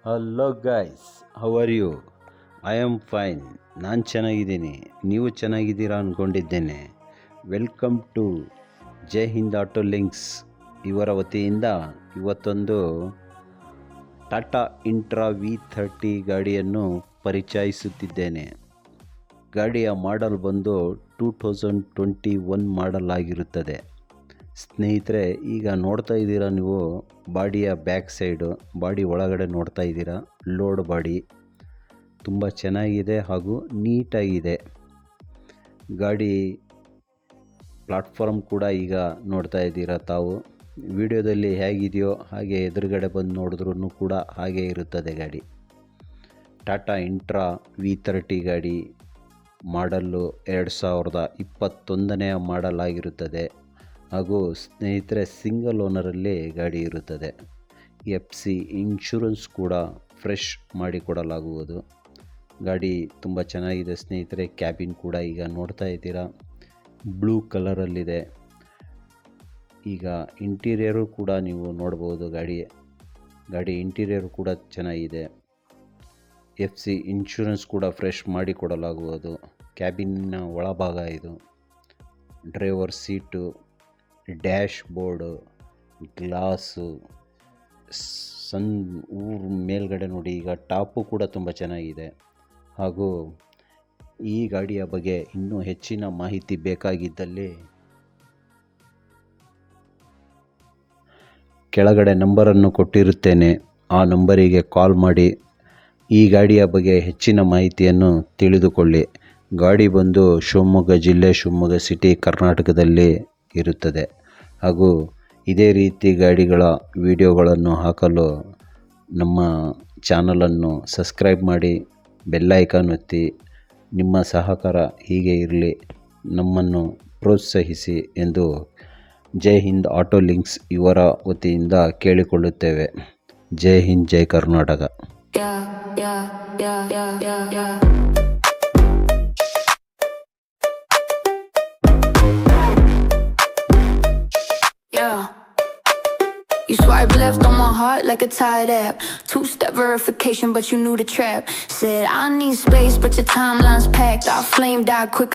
Hello guys, how are you? I am fine. ನಾನು ಚೆನ್ನಾಗಿದ್ದೀನಿ, ನೀವು ಚೆನ್ನಾಗಿದ್ದೀರಾ ಅಂದ್ಕೊಂಡಿದ್ದೇನೆ. Welcome to Jai Hind auto links ಇವರ ವತಿಯಿಂದ ಇವತ್ತೊಂದು ಟಾಟಾ ಇಂಟ್ರಾ V30 ಗಾಡಿಯನ್ನು ಪರಿಚಯಿಸುತ್ತಿದ್ದೇನೆ. ಗಾಡಿಯ ಮಾಡೆಲ್ ಬಂದು 2021 ಮಾಡೆಲ್ ಆಗಿರುತ್ತದೆ. ಸ್ನೇಹಿತರೆ, ಈಗ ನೋಡ್ತಾ ಇದ್ದೀರಾ ನೀವು ಬಾಡಿಯ ಬ್ಯಾಕ್ ಸೈಡು, ಬಾಡಿ ಒಳಗಡೆ ನೋಡ್ತಾ ಇದ್ದೀರಾ. ಲೋಡ್ ಬಾಡಿ ತುಂಬ ಚೆನ್ನಾಗಿದೆ ಹಾಗೂ ನೀಟಾಗಿದೆ. ಗಾಡಿ ಪ್ಲಾಟ್ಫಾರ್ಮ್ ಕೂಡ ಈಗ ನೋಡ್ತಾ ಇದ್ದೀರಾ ತಾವು. ವಿಡಿಯೋದಲ್ಲಿ ಹೇಗಿದೆಯೋ ಹಾಗೆ ಎದುರುಗಡೆ ಬಂದು ನೋಡಿದ್ರೂ ಕೂಡ ಹಾಗೆ ಇರುತ್ತದೆ ಗಾಡಿ. ಟಾಟಾ ಇಂಟ್ರಾ V30 ಗಾಡಿ ಮಾಡಲ್ಲು 2021 ಮಾಡೆಲ್ ಆಗಿರುತ್ತದೆ. ಹಾಗೂ ಸ್ನೇಹಿತರೆ, ಸಿಂಗಲ್ ಓನರಲ್ಲಿ ಗಾಡಿ ಇರುತ್ತದೆ. FC ಇನ್ಶೂರೆನ್ಸ್ ಕೂಡ ಫ್ರೆಶ್ ಮಾಡಿಕೊಡಲಾಗುವುದು. ಗಾಡಿ ತುಂಬ ಚೆನ್ನಾಗಿದೆ ಸ್ನೇಹಿತರೆ. ಕ್ಯಾಬಿನ್ ಕೂಡ ಈಗ ನೋಡ್ತಾ ಇದ್ದೀರಾ, ಬ್ಲೂ ಕಲರಲ್ಲಿದೆ. ಈಗ ಇಂಟೀರಿಯರು ಕೂಡ ನೀವು ನೋಡ್ಬೋದು. ಗಾಡಿ ಇಂಟೀರಿಯರು ಕೂಡ ಚೆನ್ನಾಗಿದೆ. FC ಇನ್ಶೂರೆನ್ಸ್ ಕೂಡ ಫ್ರೆಶ್ ಮಾಡಿಕೊಡಲಾಗುವುದು. ಕ್ಯಾಬಿನ್ನ ಒಳಭಾಗ ಇದು. Driver seat, dash board, glass, ಮೇಲ್ಗಡೆ ನೋಡಿ, ಈಗ ಟಾಪು ಕೂಡ ತುಂಬ ಚೆನ್ನಾಗಿದೆ. ಹಾಗೂ ಈ ಗಾಡಿಯ ಬಗ್ಗೆ ಇನ್ನೂ ಹೆಚ್ಚಿನ ಮಾಹಿತಿ ಬೇಕಾಗಿದ್ದಲ್ಲಿ ಕೆಳಗಡೆ ನಂಬರನ್ನು ಕೊಟ್ಟಿರುತ್ತೇನೆ. ಆ ನಂಬರಿಗೆ ಕಾಲ್ ಮಾಡಿ ಈ ಗಾಡಿಯ ಬಗ್ಗೆ ಹೆಚ್ಚಿನ ಮಾಹಿತಿಯನ್ನು ತಿಳಿದುಕೊಳ್ಳಿ. ಗಾಡಿ ಬಂದು ಶಿವಮೊಗ್ಗ ಜಿಲ್ಲೆ, ಶಿವಮೊಗ್ಗ ಸಿಟಿ, ಕರ್ನಾಟಕದಲ್ಲಿ ಇರುತ್ತದೆ. ಹಾಗೂ ಇದೇ ರೀತಿ ಗಾಡಿಗಳ ವಿಡಿಯೋಗಳನ್ನು ಹಾಕಲು ನಮ್ಮ ಚಾನಲನ್ನು ಸಬ್ಸ್ಕ್ರೈಬ್ ಮಾಡಿ, ಬೆಲ್ ಐಕಾನ್ ಒತ್ತಿ. ನಿಮ್ಮ ಸಹಕಾರ ಹೀಗೆ ಇರಲಿ, ನಮ್ಮನ್ನು ಪ್ರೋತ್ಸಾಹಿಸಿ ಎಂದು ಜೈ ಹಿಂದ್ ಆಟೋ ಲಿಂಕ್ಸ್ ಇವರ ವತಿಯಿಂದ ಕೇಳಿಕೊಳ್ಳುತ್ತೇವೆ. ಜೈ ಹಿಂದ್, ಜೈ Karnataka. You swipe left on my heart like a Tide app. Two-step verification, but you knew the trap. Said I need space, but your timeline's packed. I flamed out quick,